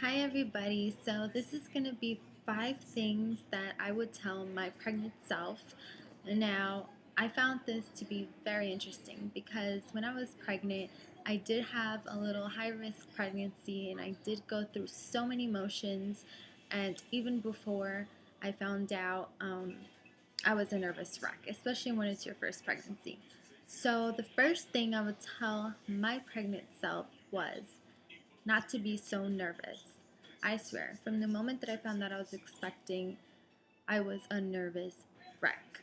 Hi everybody. So this is going to be 5 things that I would tell my pregnant self. Now, I found this to be very interesting because when I was pregnant, I did have a little high risk pregnancy and I did go through so many emotions. And even before I found out, I was a nervous wreck, especially when it's your first pregnancy. So the first thing I would tell my pregnant self was not to be so nervous. I swear, from the moment that I found that I was expecting, I was a nervous wreck.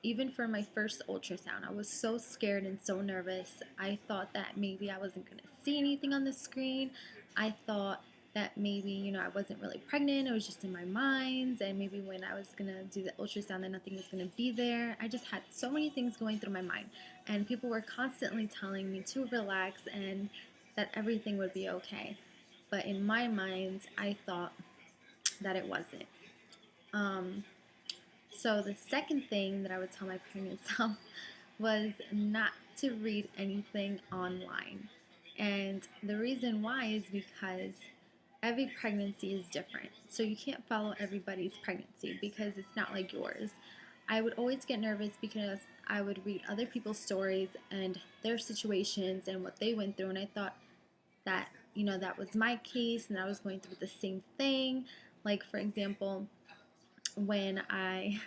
Even for my first ultrasound, I was so scared and so nervous. I thought that maybe I wasn't going to see anything on the screen. I thought that maybe, I wasn't really pregnant. It was just in my mind. And maybe when I was going to do the ultrasound, that nothing was going to be there. I just had so many things going through my mind. And people were constantly telling me to relax and that everything would be okay. But in my mind, I thought that it wasn't. Um, so the second thing that I would tell my pregnant self was not to read anything online. And the reason why is because every pregnancy is different. So you can't follow everybody's pregnancy because it's not like yours. I would always get nervous because I would read other people's stories and their situations and what they went through, and I thought that, that was my case and I was going through the same thing. Like, for example, when I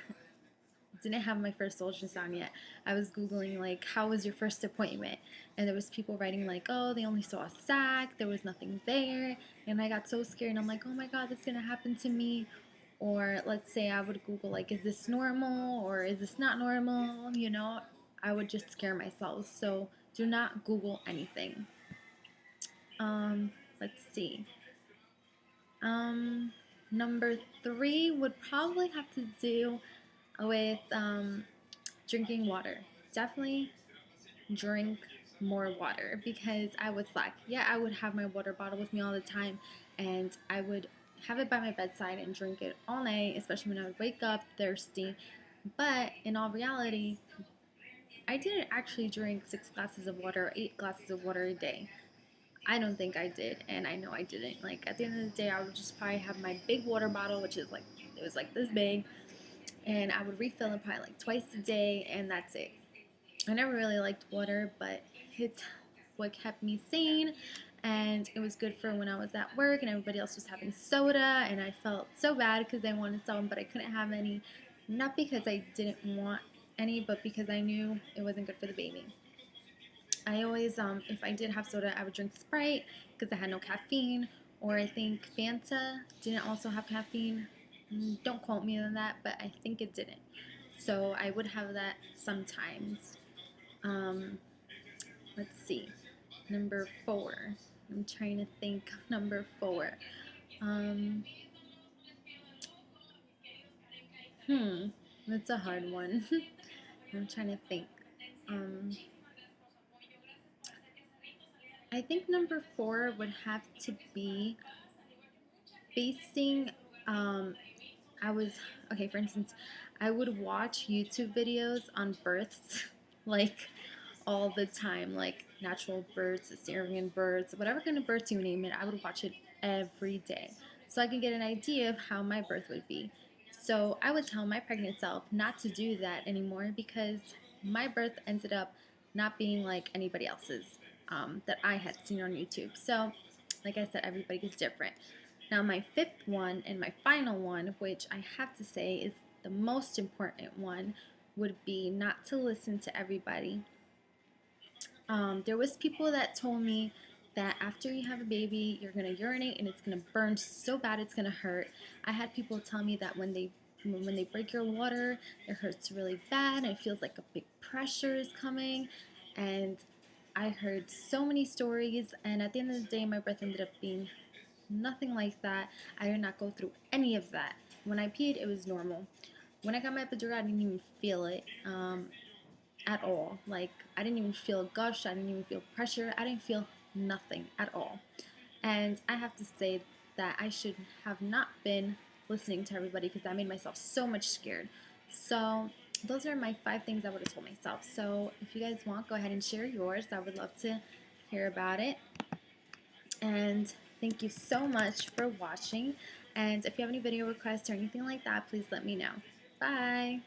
didn't have my first ultrasound yet, I was Googling, like, how was your first appointment? And there was people writing, like, oh, they only saw a sac, there was nothing there. And I got so scared, and I'm like, oh my God, that's going to happen to me. Or let's say I would Google, like, is this normal or is this not normal? I would just scare myself. So do not Google anything. Let's see. Um, Number 3 would probably have to do with drinking water. Definitely drink more water because I would slack. Yeah, I would have my water bottle with me all the time and I would have it by my bedside and drink it all night, especially when I would wake up thirsty. But in all reality, I didn't actually drink 6 glasses of water or 8 glasses of water a day. I don't think I did, and I know I didn't. Like, at the end of the day, I would just probably have my big water bottle, which is like, it was like this big, and I would refill it probably like twice a day, and that's it. I never really liked water, but it's what kept me sane, and it was good for when I was at work and everybody else was having soda, and I felt so bad because I wanted some, but I couldn't have any. Not because I didn't want any, but because I knew it wasn't good for the baby. I always, if I did have soda, I would drink Sprite because it had no caffeine, or I think Fanta didn't also have caffeine. Don't quote me on that, but I think it didn't. So I would have that sometimes. Um, let's see. Number 4. I'm trying to think. Number 4. Um, hmm, that's a hard one. I'm trying to think. Um, I think number 4 would have to be basing I was okay, for instance, I would watch YouTube videos on births like all the time, like natural births, cesarean births, whatever kind of birth you name it, I would watch it every day so I could get an idea of how my birth would be. So I would tell my pregnant self not to do that anymore because my birth ended up not being like anybody else's that I had seen on YouTube. So, like I said, everybody is different. Now, my fifth one and my final one, which I have to say is the most important one, would be not to listen to everybody. There was people that told me that after you have a baby, you're gonna urinate and it's gonna burn so bad it's gonna hurt. I had people tell me that when they break your water, it hurts really bad and it feels like a big pressure is coming. And I heard so many stories, and at the end of the day, my birth ended up being nothing like that. I did not go through any of that. When I peed, it was normal. When I got my epidural, I didn't even feel it at all. Like, I didn't even feel a gush. I didn't even feel pressure. I didn't feel nothing at all. And I have to say that I should have not been listening to everybody because I made myself so much scared. So those are my 5 things I would have told myself. So if you guys want, go ahead and share yours. I would love to hear about it. And Thank you so much for watching, and if you have any video requests or anything like that, please let me know. Bye!